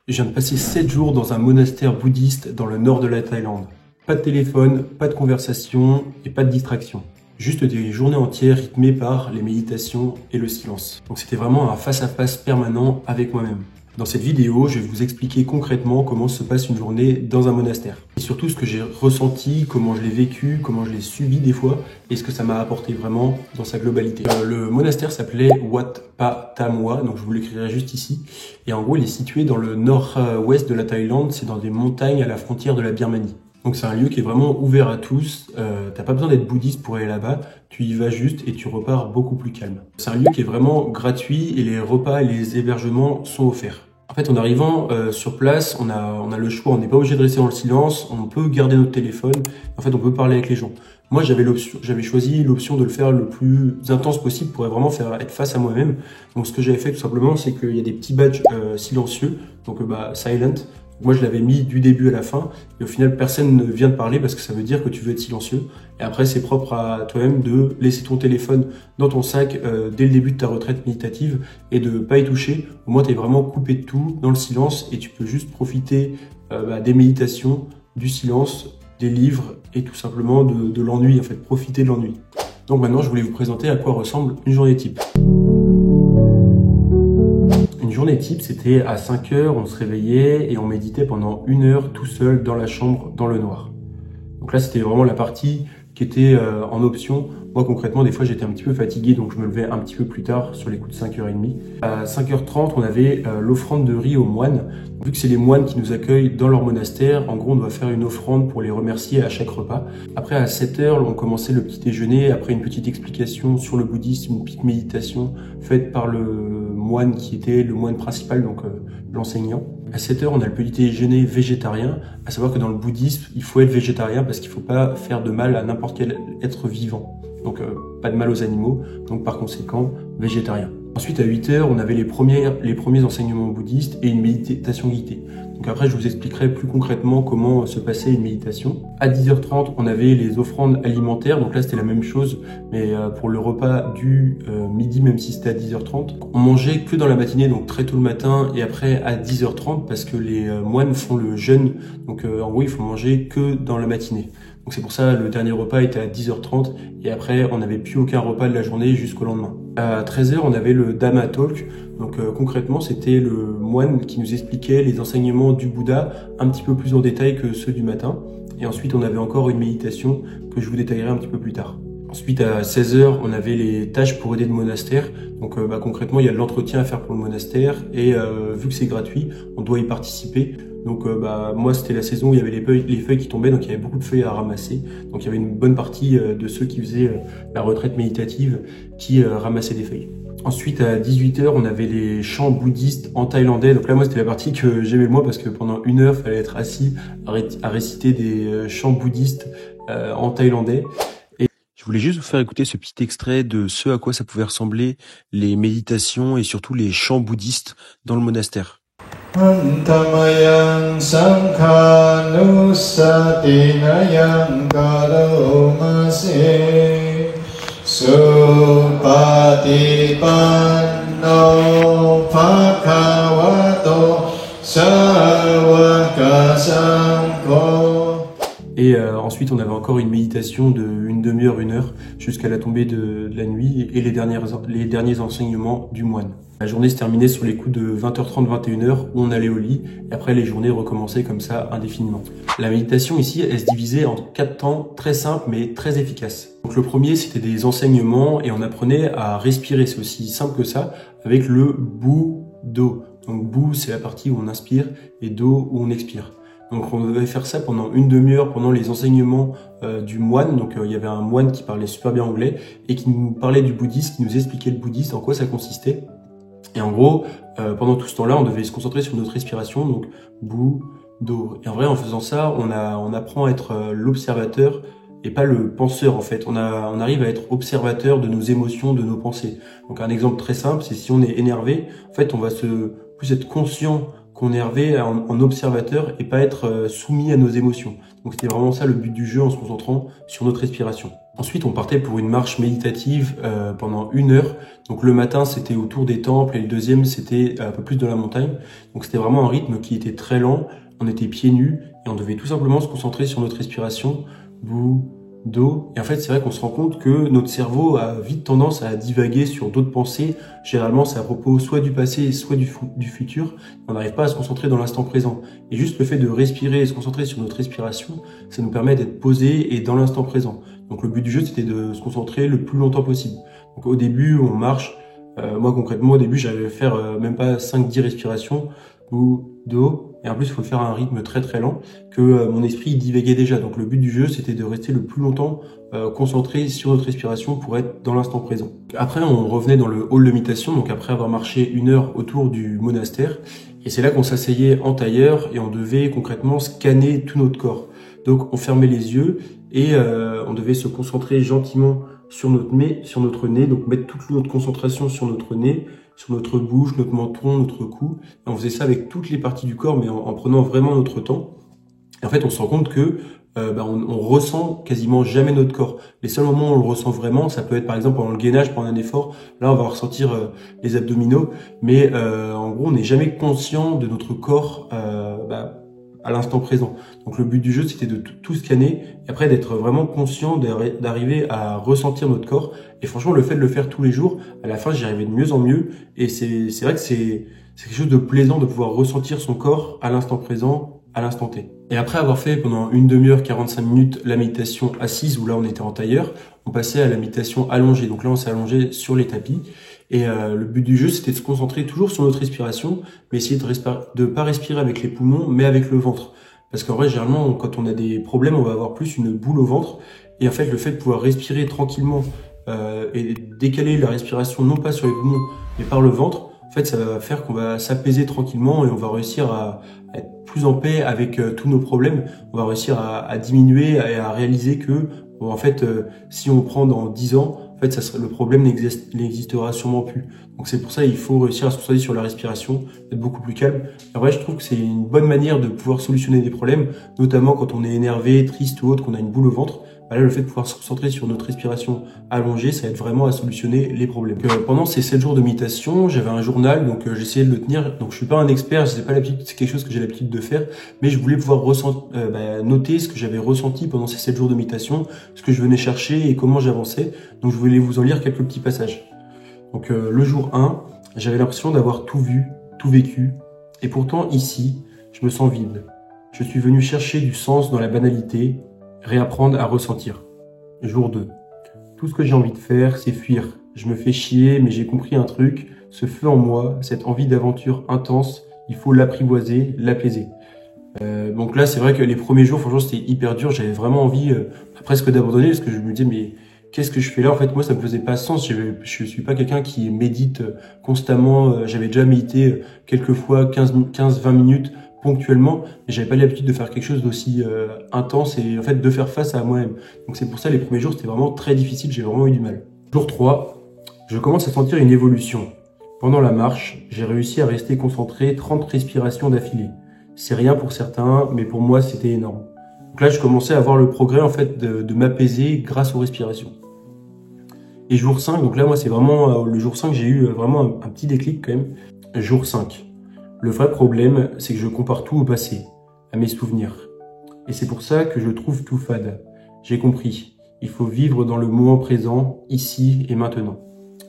Je viens de passer 7 jours dans un monastère bouddhiste dans le nord de la Thaïlande. Pas de téléphone, pas de conversation et pas de distraction. Juste des journées entières rythmées par les méditations et le silence. Donc c'était vraiment un face-à-face permanent avec moi-même. Dans cette vidéo, je vais vous expliquer concrètement comment se passe une journée dans un monastère. Et surtout ce que j'ai ressenti, comment je l'ai vécu, comment je l'ai subi des fois, et ce que ça m'a apporté vraiment dans sa globalité. Le monastère s'appelait Wat Pa Tham Wa, donc je vous l'écrirai juste ici. Et en gros, il est situé dans le nord-ouest de la Thaïlande, c'est dans des montagnes à la frontière de la Birmanie. Donc c'est un lieu qui est vraiment ouvert à tous, t'as pas besoin d'être bouddhiste pour aller là-bas, tu y vas juste et tu repars beaucoup plus calme. C'est un lieu qui est vraiment gratuit et les repas et les hébergements sont offerts. En fait, en arrivant sur place, on a le choix, on n'est pas obligé de rester dans le silence, on peut garder notre téléphone, en fait on peut parler avec les gens. Moi j'avais choisi l'option de le faire le plus intense possible pour vraiment être face à moi-même. Donc ce que j'avais fait tout simplement, c'est qu'il y a des petits badges silencieux, donc silent. Moi, je l'avais mis du début à la fin et au final, personne ne vient de parler parce que ça veut dire que tu veux être silencieux. Et après, c'est propre à toi-même de laisser ton téléphone dans ton sac dès le début de ta retraite méditative et de pas y toucher. Au moins, tu es vraiment coupé de tout dans le silence et tu peux juste profiter des méditations, du silence, des livres et tout simplement de l'ennui, en fait, profiter de l'ennui. Donc maintenant, je voulais vous présenter à quoi ressemble une journée type. Une journée type, c'était à 5 heures, on se réveillait et on méditait pendant 1 heure tout seul dans la chambre, dans le noir. Donc là, c'était vraiment la partie qui était en option. Moi, concrètement, des fois, j'étais un petit peu fatigué, donc je me levais un petit peu plus tard, sur les coups de 5h30. À 5h30, on avait l'offrande de riz aux moines. Vu que c'est les moines qui nous accueillent dans leur monastère, en gros, on doit faire une offrande pour les remercier à chaque repas. Après, à 7h, on commençait le petit déjeuner, après une petite explication sur le bouddhisme, une petite méditation faite par le moine qui était le moine principal, donc l'enseignant. À 7h, on a le petit déjeuner végétarien, à savoir que dans le bouddhisme, il faut être végétarien parce qu'il ne faut pas faire de mal à n'importe quel être vivant. Donc pas de mal aux animaux, donc par conséquent, végétarien. Ensuite, à 8h, on avait les premiers enseignements bouddhistes et une méditation guidée. Donc après, je vous expliquerai plus concrètement comment se passait une méditation. À 10h30, on avait les offrandes alimentaires. Donc là, c'était la même chose, mais pour le repas du midi, même si c'était à 10h30. On mangeait que dans la matinée, donc très tôt le matin, et après à 10h30, parce que les moines font le jeûne. Donc en gros, il faut manger que dans la matinée. Donc c'est pour ça le dernier repas était à 10h30 et après on n'avait plus aucun repas de la journée jusqu'au lendemain. À 13h on avait le Dhamma Talk, donc concrètement c'était le moine qui nous expliquait les enseignements du Bouddha un petit peu plus en détail que ceux du matin. Et ensuite on avait encore une méditation que je vous détaillerai un petit peu plus tard. Ensuite à 16h on avait les tâches pour aider le monastère. Donc concrètement il y a de l'entretien à faire pour le monastère et vu que c'est gratuit on doit y participer. Donc moi c'était la saison où il y avait les feuilles qui tombaient, donc il y avait beaucoup de feuilles à ramasser. Donc il y avait une bonne partie de ceux qui faisaient la retraite méditative qui ramassaient des feuilles. Ensuite à 18h on avait les chants bouddhistes en thaïlandais. Donc là moi c'était la partie que j'aimais le moins parce que pendant 1 heure il fallait être assis à réciter des chants bouddhistes en thaïlandais. Et je voulais juste vous faire écouter ce petit extrait de ce à quoi ça pouvait ressembler les méditations et surtout les chants bouddhistes dans le monastère. Antamayang sankhanusatinayang kalomase supatipanno bhagavato sarvaka sangho. Et ensuite, on avait encore une méditation de 1 demi-heure, 1 heure, jusqu'à la tombée de la nuit et les derniers enseignements du moine. La journée se terminait sur les coups de 20h30, 21h, où on allait au lit, et après les journées recommençaient comme ça indéfiniment. La méditation ici, elle se divisait en 4 temps très simples mais très efficaces. Donc le premier, c'était des enseignements et on apprenait à respirer, c'est aussi simple que ça, avec le Bu-Do. Donc Bu, c'est la partie où on inspire, et Do, où on expire. Donc on devait faire ça pendant 1 demi-heure pendant les enseignements du moine. Donc il y avait un moine qui parlait super bien anglais et qui nous parlait du bouddhisme, qui nous expliquait le bouddhisme, en quoi ça consistait. Et en gros, pendant tout ce temps-là, on devait se concentrer sur notre respiration, donc Bu, Do. Et en vrai, en faisant ça, on apprend à être l'observateur et pas le penseur en fait. On arrive à être observateur de nos émotions, de nos pensées. Donc un exemple très simple, c'est si on est énervé, en fait, on va plus être conscient qu'on est arrivé en observateur et pas être soumis à nos émotions. Donc c'était vraiment ça le but du jeu en se concentrant sur notre respiration. Ensuite, on partait pour une marche méditative pendant 1 heure. Donc le matin, c'était autour des temples et le deuxième, c'était un peu plus dans la montagne. Donc c'était vraiment un rythme qui était très lent. On était pieds nus et on devait tout simplement se concentrer sur notre respiration. Bout, dos. Et en fait, c'est vrai qu'on se rend compte que notre cerveau a vite tendance à divaguer sur d'autres pensées. Généralement, c'est à propos soit du passé, soit du futur. On n'arrive pas à se concentrer dans l'instant présent. Et juste le fait de respirer et se concentrer sur notre respiration, ça nous permet d'être posé et dans l'instant présent. Donc le but du jeu, c'était de se concentrer le plus longtemps possible. Donc au début, on marche. Moi, concrètement, au début, j'allais faire même pas 5-10 respirations ou dos. Et en plus, il faut le faire à un rythme très très lent que mon esprit divaguait déjà. Donc le but du jeu, c'était de rester le plus longtemps concentré sur notre respiration pour être dans l'instant présent. Après, on revenait dans le hall de méditation, donc après avoir marché 1 heure autour du monastère. Et c'est là qu'on s'asseyait en tailleur et on devait concrètement scanner tout notre corps. Donc on fermait les yeux et on devait se concentrer gentiment sur notre nez, donc mettre toute notre concentration sur notre nez, sur notre bouche, notre menton, notre cou. Et on faisait ça avec toutes les parties du corps, mais en prenant vraiment notre temps. Et en fait, on se rend compte que on ressent quasiment jamais notre corps. Les seuls moments où on le ressent vraiment, ça peut être par exemple pendant le gainage, pendant un effort. Là, on va ressentir les abdominaux, mais en gros, on n'est jamais conscient de notre corps à l'instant présent. Donc le but du jeu, c'était de tout scanner et après d'être vraiment conscient, d'arriver à ressentir notre corps. Et franchement, le fait de le faire tous les jours, à la fin, j'y arrivais de mieux en mieux. Et c'est vrai que c'est quelque chose de plaisant de pouvoir ressentir son corps à l'instant présent, à l'instant T. Et après avoir fait pendant 1 demi-heure, 45 minutes, la méditation assise, où là on était en tailleur, on passait à la méditation allongée. Donc là, on s'est allongé sur les tapis. Et le but du jeu, c'était de se concentrer toujours sur notre respiration, mais essayer de pas respirer avec les poumons, mais avec le ventre. Parce qu'en vrai, généralement, quand on a des problèmes, on va avoir plus une boule au ventre. Et en fait, le fait de pouvoir respirer tranquillement et décaler la respiration, non pas sur les poumons, mais par le ventre, en fait, ça va faire qu'on va s'apaiser tranquillement et on va réussir à être plus en paix avec tous nos problèmes. On va réussir à diminuer et à réaliser que, bon, en fait, si on prend dans 10 ans, en fait, le problème n'existera sûrement plus. Donc c'est pour ça qu'il faut réussir à se concentrer sur la respiration, être beaucoup plus calme. En vrai, je trouve que c'est une bonne manière de pouvoir solutionner des problèmes, notamment quand on est énervé, triste ou autre, qu'on a une boule au ventre. Là, le fait de pouvoir se concentrer sur notre respiration allongée, ça aide vraiment à solutionner les problèmes. Pendant ces 7 jours de méditation, j'avais un journal, donc j'essayais de le tenir. Donc je suis pas un expert, c'est quelque chose que j'ai l'habitude de faire, mais je voulais pouvoir noter ce que j'avais ressenti pendant ces 7 jours de méditation, ce que je venais chercher et comment j'avançais. Donc je voulais vous en lire quelques petits passages. Donc le jour 1, j'avais l'impression d'avoir tout vu, tout vécu, et pourtant ici, je me sens vide. Je suis venu chercher du sens dans la banalité, réapprendre à ressentir. Jour 2. Tout ce que j'ai envie de faire, c'est fuir. Je me fais chier, mais j'ai compris un truc. Ce feu en moi, cette envie d'aventure intense, il faut l'apprivoiser, l'apaiser. Donc là, c'est vrai que les premiers jours, franchement, c'était hyper dur. J'avais vraiment envie presque d'abandonner parce que je me disais, mais qu'est-ce que je fais là? En fait, moi, ça me faisait pas sens. Je suis pas quelqu'un qui médite constamment. J'avais déjà médité quelques fois 15-20 minutes ponctuellement, mais j'avais pas l'habitude de faire quelque chose d'aussi intense et en fait de faire face à moi-même. Donc c'est pour ça les premiers jours c'était vraiment très difficile, j'ai vraiment eu du mal. Jour 3, je commence à sentir une évolution. Pendant la marche, j'ai réussi à rester concentré 30 respirations d'affilée. C'est rien pour certains, mais pour moi c'était énorme. Donc là je commençais à voir le progrès en fait de m'apaiser grâce aux respirations. Et jour 5, donc là moi c'est vraiment le jour 5, j'ai eu vraiment un petit déclic quand même. Jour 5. Le vrai problème, c'est que je compare tout au passé, à mes souvenirs. Et c'est pour ça que je trouve tout fade. J'ai compris, il faut vivre dans le moment présent, ici et maintenant.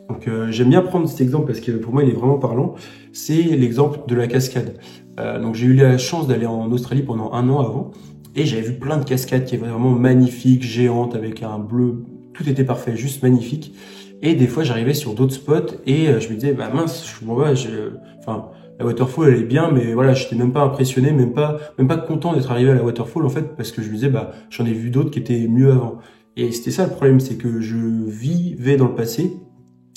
Donc j'aime bien prendre cet exemple parce que pour moi il est vraiment parlant. C'est l'exemple de la cascade. Donc j'ai eu la chance d'aller en Australie pendant 1 an avant. Et j'avais vu plein de cascades qui étaient vraiment magnifiques, géantes, avec un bleu. Tout était parfait, juste magnifique. Et des fois j'arrivais sur d'autres spots et je me disais, bah mince, je comprends pas, la waterfall elle est bien, mais voilà, j'étais même pas impressionné, même pas content d'être arrivé à la waterfall en fait, parce que je me disais bah j'en ai vu d'autres qui étaient mieux avant. Et c'était ça le problème, c'est que je vivais dans le passé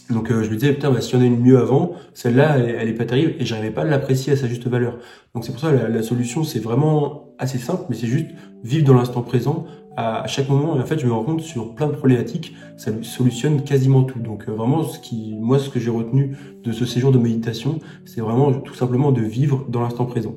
Donc je me disais, putain, bah, s'il y en a une mieux avant, celle-là, elle est pas terrible et j'arrivais pas à l'apprécier à sa juste valeur. Donc c'est pour ça la solution, c'est vraiment assez simple, mais c'est juste vivre dans l'instant présent à chaque moment. Et en fait, je me rends compte sur plein de problématiques, ça solutionne quasiment tout. Donc vraiment, ce que j'ai retenu de ce séjour de méditation, c'est vraiment tout simplement de vivre dans l'instant présent.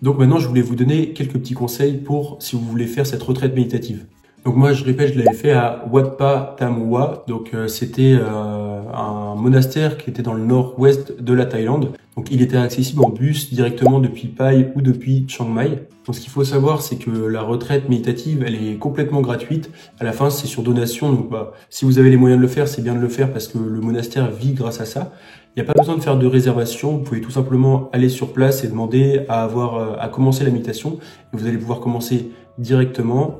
Donc maintenant, je voulais vous donner quelques petits conseils pour si vous voulez faire cette retraite méditative. Donc moi, je répète, je l'avais fait à Wat Pa Tham What. Donc c'était un monastère qui était dans le nord-ouest de la Thaïlande. Donc il était accessible en bus directement depuis Pai ou depuis Chiang Mai. Donc ce qu'il faut savoir, c'est que la retraite méditative, elle est complètement gratuite. À la fin, c'est sur donation. Donc si vous avez les moyens de le faire, c'est bien de le faire parce que le monastère vit grâce à ça. Il n'y a pas besoin de faire de réservation. Vous pouvez tout simplement aller sur place et demander à commencer la méditation. Et vous allez pouvoir commencer directement.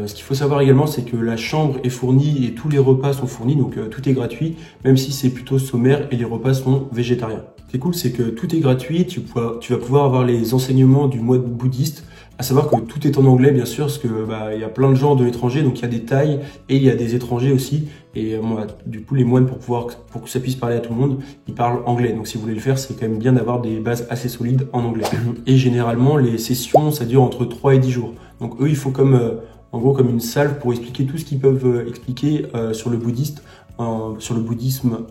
Ce qu'il faut savoir également, c'est que la chambre est fournie et tous les repas sont fournis, donc tout est gratuit, même si c'est plutôt sommaire et les repas sont végétariens. Ce qui est cool, c'est que tout est gratuit, tu vas pouvoir avoir les enseignements du moine bouddhiste, à savoir que tout est en anglais bien sûr, parce que il y a plein de gens de l'étranger, donc il y a des Thaïs et il y a des étrangers aussi, et du coup les moines pour que ça puisse parler à tout le monde, ils parlent anglais. Donc si vous voulez le faire, c'est quand même bien d'avoir des bases assez solides en anglais. Et généralement les sessions ça dure entre 3 et 10 jours. Donc eux il faut comme une salve pour expliquer tout ce qu'ils peuvent expliquer sur le bouddhisme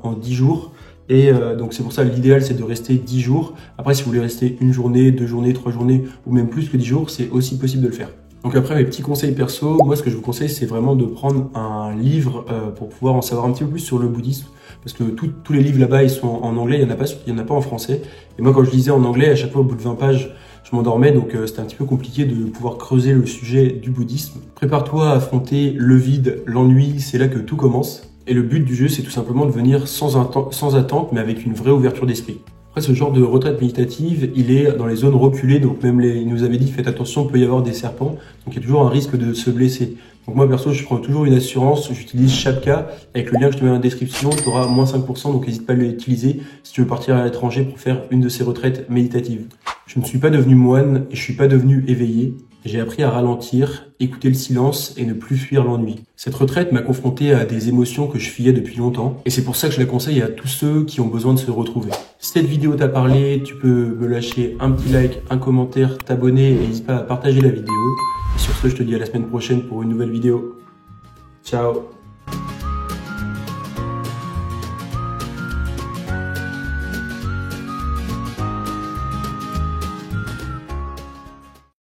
en 10 jours. Et donc c'est pour ça l'idéal c'est de rester 10 jours. Après si vous voulez rester une journée, 2 journées, 3 journées ou même plus que 10 jours, c'est aussi possible de le faire. Donc après mes petits conseils perso, moi ce que je vous conseille c'est vraiment de prendre un livre pour pouvoir en savoir un petit peu plus sur le bouddhisme. Parce que tous les livres là-bas ils sont en anglais, il y en a pas en français. Et moi quand je lisais en anglais, à chaque fois au bout de 20 pages, je m'endormais, donc c'était un petit peu compliqué de pouvoir creuser le sujet du bouddhisme. Prépare-toi à affronter le vide, l'ennui, c'est là que tout commence. Et le but du jeu, c'est tout simplement de venir sans attente, mais avec une vraie ouverture d'esprit. Après, ce genre de retraite méditative, il est dans les zones reculées, donc même il nous avait dit, faites attention, il peut y avoir des serpents, donc il y a toujours un risque de se blesser. Donc moi, perso, je prends toujours une assurance, j'utilise Chapka, avec le lien que je te mets dans la description, tu auras moins 5%, donc n'hésite pas à l'utiliser si tu veux partir à l'étranger pour faire une de ces retraites méditatives. Je ne suis pas devenu moine et je suis pas devenu éveillé. J'ai appris à ralentir, écouter le silence et ne plus fuir l'ennui. Cette retraite m'a confronté à des émotions que je fuyais depuis longtemps et c'est pour ça que je la conseille à tous ceux qui ont besoin de se retrouver. Si cette vidéo t'a parlé, tu peux me lâcher un petit like, un commentaire, t'abonner et n'hésite pas à partager la vidéo. Et sur ce, je te dis à la semaine prochaine pour une nouvelle vidéo. Ciao!